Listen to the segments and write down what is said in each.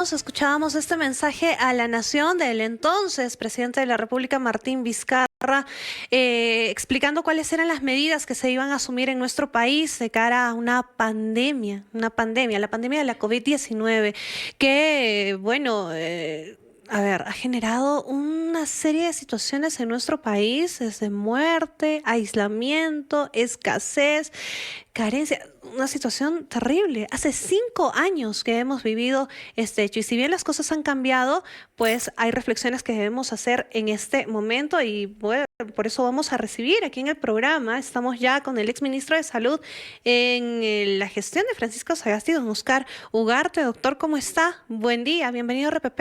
Escuchábamos este mensaje a la nación del entonces presidente de la República, Martín Vizcarra, explicando cuáles eran las medidas que se iban a asumir en nuestro país de cara a la pandemia de la COVID-19, que, bueno, a ver, ha generado una serie de situaciones en nuestro país, desde muerte, aislamiento, escasez, carencia, una situación terrible. Hace 5 años que hemos vivido este hecho y si bien las cosas han cambiado, pues hay reflexiones que debemos hacer en este momento y bueno, por eso vamos a recibir aquí en el programa. Estamos ya con el exministro de Salud en la gestión de Francisco Sagasti, don Oscar Ugarte. Doctor, ¿cómo está? Buen día, bienvenido a RPP.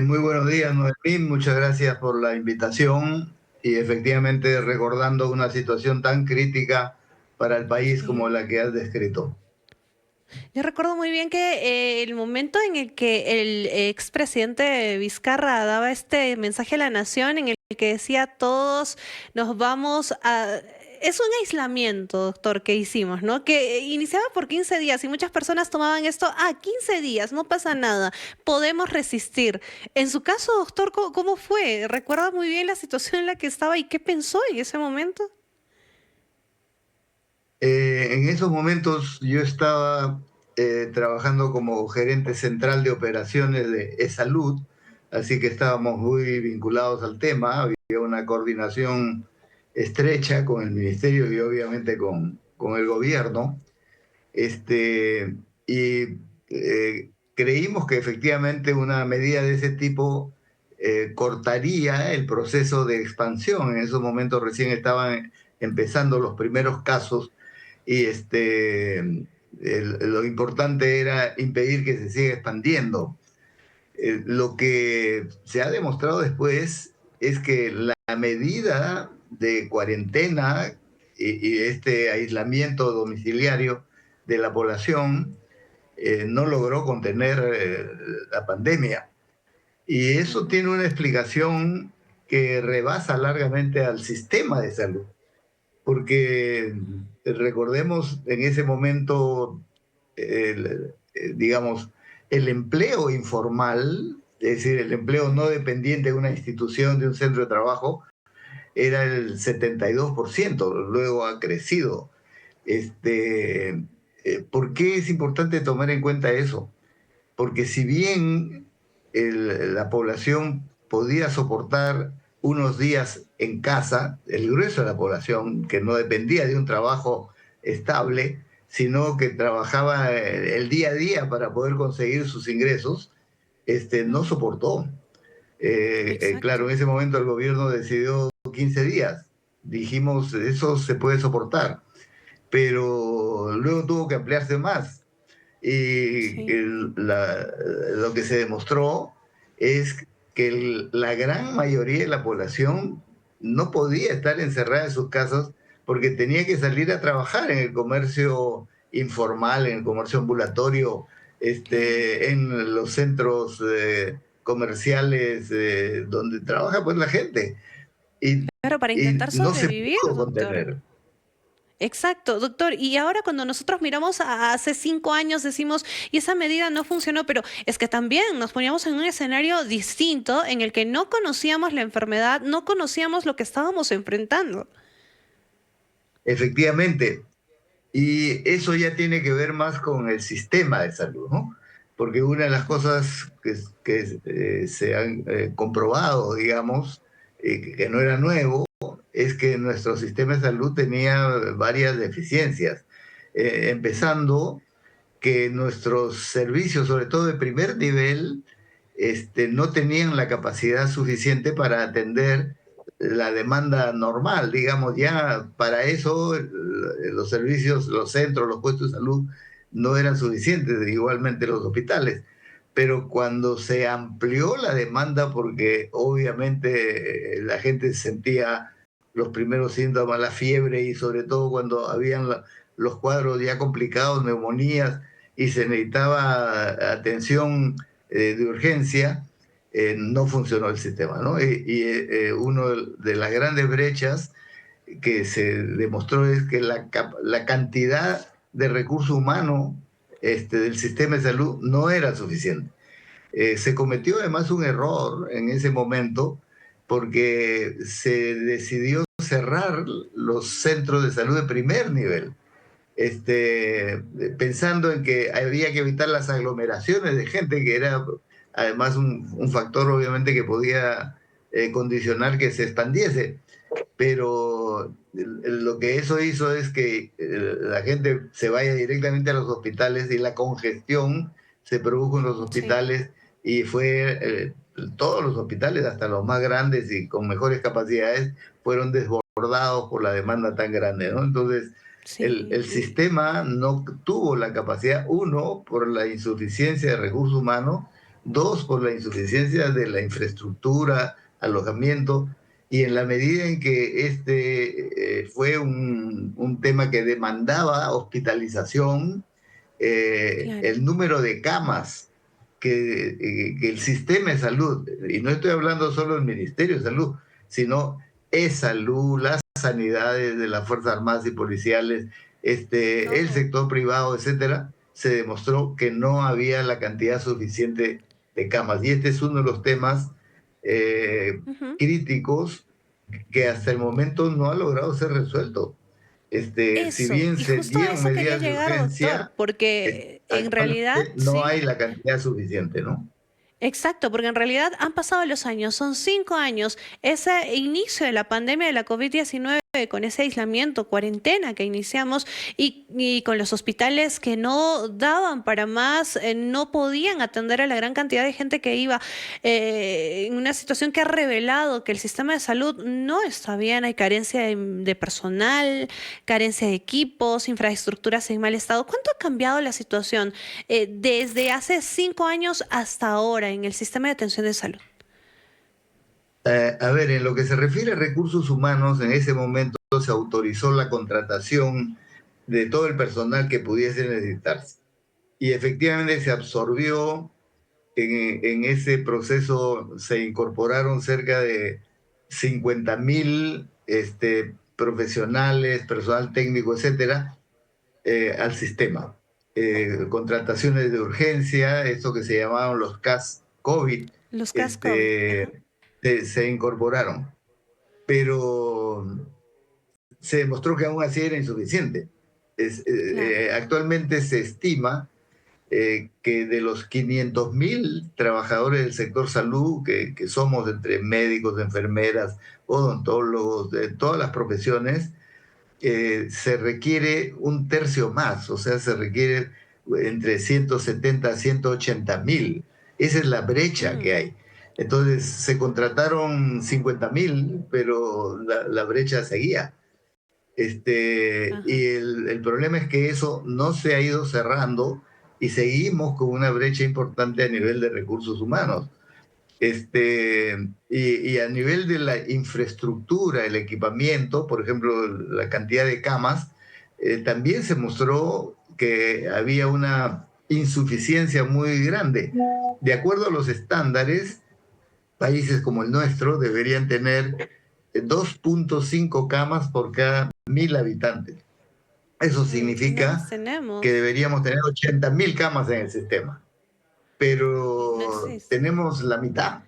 Muy buenos días, Noemí. Muchas gracias por la invitación y efectivamente recordando una situación tan crítica para el país como Sí. la que has descrito. Yo recuerdo muy bien que el momento en el que el expresidente Vizcarra daba este mensaje a la nación, en el que decía todos nos vamos a... Es un aislamiento, doctor, que hicimos, ¿no? Que iniciaba por 15 días y muchas personas tomaban esto, 15 días, no pasa nada, podemos resistir. En su caso, doctor, ¿cómo fue? ¿Recuerda muy bien la situación en la que estaba y qué pensó en ese momento? En esos momentos yo estaba trabajando como gerente central de operaciones de e-salud, así que estábamos muy vinculados al tema, había una coordinación estrecha con el ministerio y obviamente con el gobierno. Este, y creímos que efectivamente una medida de ese tipo cortaría el proceso de expansión. En esos momentos recién estaban empezando los primeros casos y lo importante era impedir que se siga expandiendo. Lo que se ha demostrado después es que la medida de cuarentena y este aislamiento domiciliario de la población no logró contener la pandemia. Y eso Ujú. tiene una explicación que rebasa largamente al sistema de salud, porque recordemos en ese momento, digamos, el empleo informal, es decir, el empleo no dependiente de una institución, de un centro de trabajo, era el 72%, luego ha crecido. Este, ¿Por qué es importante tomar en cuenta eso? Porque si bien la población podía soportar unos días en casa, el grueso de la población, que no dependía de un trabajo estable, sino que trabajaba el día a día para poder conseguir sus ingresos, no Ujú. soportó. Exacto. Claro, en ese momento el gobierno decidió 15 días. Dijimos, eso se puede soportar, pero luego tuvo que ampliarse más. Y Sí. lo que se demostró es que la gran mayoría de la población no podía estar encerrada en sus casas porque tenía que salir a trabajar en el comercio informal, en el comercio ambulatorio, Claro. en los centros comerciales donde trabaja pues la gente. Y, Claro, para y intentar no se sobrevivir, pudo doctor. contener. Exacto, doctor. Y ahora cuando nosotros miramos a hace 5 años decimos, y esa medida no funcionó, pero es que también nos poníamos en un escenario distinto en el que no conocíamos la enfermedad, no conocíamos lo que estábamos enfrentando. Efectivamente, y eso ya tiene que ver más con el sistema de salud, ¿no? Porque una de las cosas que se han comprobado, digamos, que no era nuevo, es que nuestro sistema de salud tenía varias deficiencias. Empezando que nuestros servicios, sobre todo de primer nivel, no tenían la capacidad suficiente para atender la demanda normal, digamos, ya para eso los servicios, los centros, los puestos de salud no eran suficientes, igualmente los hospitales. Pero cuando se amplió la demanda, porque obviamente la gente sentía los primeros síntomas, la fiebre y sobre todo cuando habían los cuadros ya complicados, neumonías, y se necesitaba atención de urgencia, no funcionó el sistema, ¿no? Una de las grandes brechas que se demostró es que la cantidad de recurso humano del sistema de salud no era suficiente. Se cometió además un error en ese momento porque se decidió cerrar los centros de salud de primer nivel, pensando en que había que evitar las aglomeraciones de gente, que era además un factor obviamente que podía condicionar que se expandiese. Pero lo que eso hizo es que la gente se vaya directamente a los hospitales y la congestión se produjo en los Sí, hospitales y fue todos los hospitales, hasta los más grandes y con mejores capacidades, fueron desbordados por la demanda tan grande, ¿no? Entonces, el sí, sistema no tuvo la capacidad, uno, por la insuficiencia de recursos humanos, dos, por la insuficiencia de la infraestructura, alojamiento, y en la medida en que fue un tema que demandaba hospitalización, claro. el número de camas que el sistema de salud, y no estoy hablando solo del Ministerio de Salud, sino salud, las sanidades de las Fuerzas Armadas y Policiales, el Todo. sector privado, etcétera, se demostró que no había la cantidad suficiente de camas. Y este es uno de los temas eh, Ujú. críticos que hasta el momento no ha logrado ser resuelto. Si Eso, bien y se justo a dieron eso quería medidas de llegar, doctor, urgencia, porque en realidad, actualmente no sí. hay la cantidad suficiente, ¿no? Exacto, porque en realidad han pasado los años, son 5 años. Ese inicio de la pandemia de la COVID-19, con ese aislamiento, cuarentena que iniciamos y con los hospitales que no daban para más, no podían atender a la gran cantidad de gente que iba, en una situación que ha revelado que el sistema de salud no está bien, hay carencia de personal, carencia de equipos, infraestructuras en mal estado. ¿Cuánto ha cambiado la situación desde hace 5 años hasta ahora en el sistema de atención de salud? A ver, en lo que se refiere a recursos humanos, en ese momento se autorizó la contratación de todo el personal que pudiese necesitarse. Y efectivamente se absorbió en ese proceso, se incorporaron cerca de 50.000 profesionales, personal técnico, etcétera, al sistema. Contrataciones de urgencia, esto que se llamaban los CAS COVID, Los CAS COVID. Ajá. se incorporaron, pero se demostró que aún así era insuficiente. Claro. Actualmente se estima que de los 500.000 trabajadores del sector salud, que somos entre médicos, enfermeras, odontólogos, de todas las profesiones, se requiere un tercio más, o sea, se requiere entre 170 a 180.000. Esa es la brecha que Mm, hay. Entonces, se contrataron 50.000, pero la brecha seguía. Y ajá. el problema es que eso no se ha ido cerrando y seguimos con una brecha importante a nivel de recursos humanos. Y a nivel de la infraestructura, el equipamiento, por ejemplo, la cantidad de camas, también se mostró que había una insuficiencia muy grande. De acuerdo a los estándares, países como el nuestro deberían tener 2.5 camas por cada 1.000 habitantes. Eso Y no las significa que tenemos. deberíamos tener 80.000 camas en el sistema, Y no pero existe. tenemos la mitad.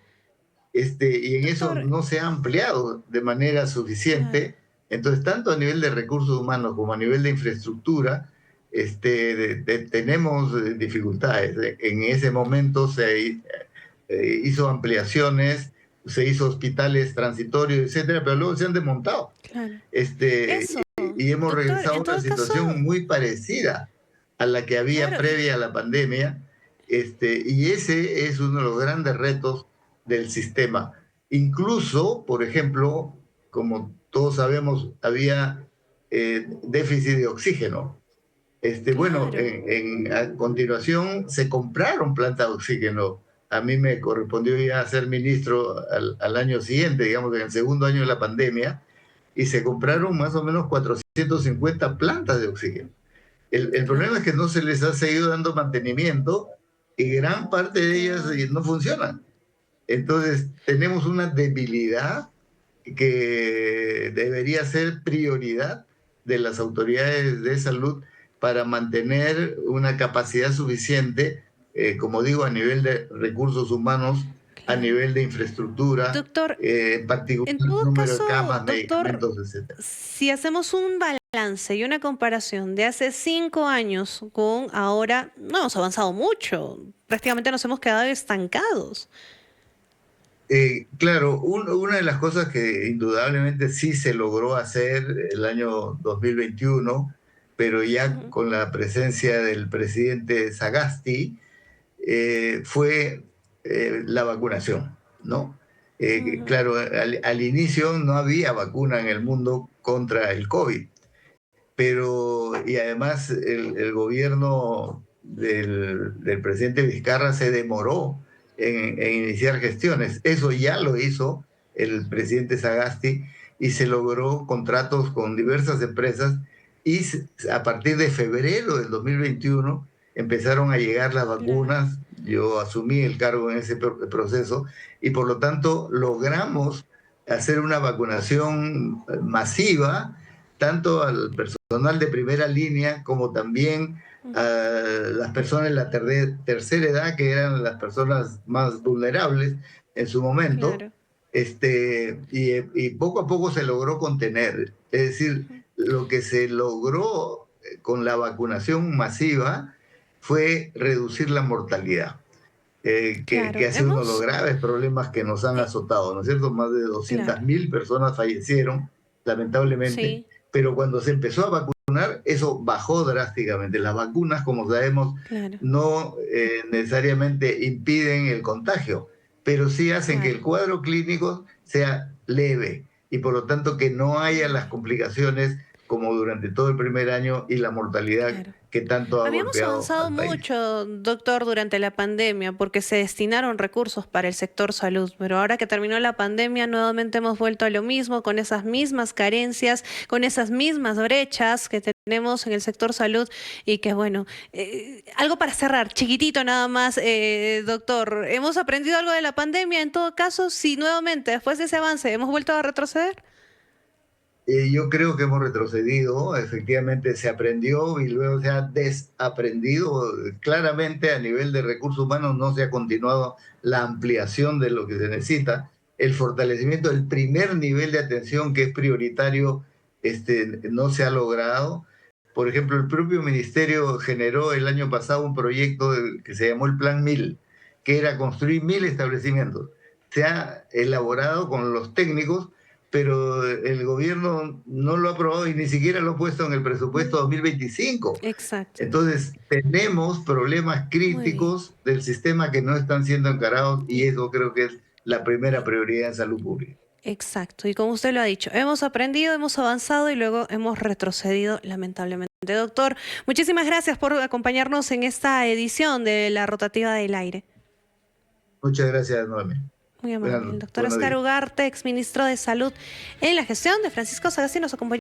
Y en eso Doctor, no se ha ampliado de manera claro. suficiente. Entonces, tanto a nivel de recursos humanos como a nivel de infraestructura, tenemos dificultades. En ese momento se hizo ampliaciones, se hizo hospitales transitorios, etcétera, pero luego se han desmontado. Claro. Este, Eso, y hemos doctor, regresado en a una todo caso, situación muy parecida a la que había claro, previa a la pandemia, y ese es uno de los grandes retos del sistema. Incluso, por ejemplo, como todos sabemos, había déficit de oxígeno. Bueno, claro. a continuación se compraron plantas de oxígeno. A mí me correspondió ya ser ministro al año siguiente, digamos, en el segundo año de la pandemia, y se compraron más o menos 450 plantas de oxígeno. El problema Claro. es que no se les ha seguido dando mantenimiento y gran parte de ellas Claro. no funcionan. Entonces, tenemos una debilidad que debería ser prioridad de las autoridades de salud para mantener una capacidad suficiente, como digo, a nivel de recursos humanos, a Claro. nivel de infraestructura, Doctor, en particular en todo número de caso, camas, doctor, medicamentos, etcétera. si hacemos un balance y una comparación de hace 5 años con ahora, no hemos avanzado mucho. Prácticamente nos hemos quedado estancados. Claro, una de las cosas que indudablemente sí se logró hacer el año 2021, pero ya Ujú, con la presencia del presidente Sagasti, fue la vacunación, ¿no? ujú, Claro, al inicio no había vacuna en el mundo contra el COVID, pero y además el gobierno del presidente Vizcarra se demoró en iniciar gestiones. Eso ya lo hizo el presidente Sagasti y se logró contratos con diversas empresas y a partir de febrero del 2021 empezaron a llegar las claro, vacunas. Yo asumí el cargo en ese proceso y por lo tanto logramos hacer una vacunación masiva tanto al personal de primera línea como también a ujú, las personas de la tercera edad, que eran las personas más vulnerables en su momento, claro, y poco a poco se logró contener. Es decir, ujú, lo que se logró con la vacunación masiva fue reducir la mortalidad. Que claro. ha sido uno de los Hemos, graves problemas que nos han eh, azotado, ¿no es cierto? Más de claro, 200.000 personas fallecieron, lamentablemente, sí, pero cuando se empezó a vacunar, eso bajó drásticamente. Las vacunas, como sabemos, claro, no necesariamente impiden el contagio, pero sí hacen que el claro. cuadro clínico sea leve y por lo tanto que no haya las Ujú, complicaciones como durante todo el primer año y la mortalidad claro. que tanto ha Habíamos golpeado avanzado al país. mucho, doctor, durante la pandemia porque se destinaron recursos para el sector salud, pero ahora que terminó la pandemia nuevamente hemos vuelto a lo mismo, con esas mismas carencias, con esas mismas brechas que tenemos en el sector salud y que bueno, algo para cerrar, chiquitito nada más, doctor, ¿hemos aprendido algo de la pandemia? En todo caso, si nuevamente después de ese avance hemos vuelto a retroceder. Yo creo que hemos retrocedido, efectivamente se aprendió y luego se ha desaprendido. Claramente a nivel de recursos humanos no se ha continuado la ampliación de lo que se necesita, el fortalecimiento del primer nivel de atención que es prioritario, no se ha logrado. Por ejemplo, el propio ministerio generó el año pasado un proyecto que se llamó el Plan 1000, que era construir 1.000 establecimientos. Se ha elaborado con los técnicos, pero el gobierno no lo ha aprobado y ni siquiera lo ha puesto en el presupuesto 2025. Exacto. Entonces, tenemos problemas Muy bien. críticos del sistema que no están siendo encarados y Y, eso creo que es la primera prioridad en salud pública. exacto. Y como usted lo ha dicho, hemos aprendido, hemos avanzado y luego hemos retrocedido, lamentablemente. Doctor, muchísimas gracias por acompañarnos en esta edición de la rotativa del aire. Muchas gracias, Noemi. Muy amable. El doctor Buenos Oscar días. Ugarte, exministro de Salud en la gestión de Francisco Sagasti, nos acompañó.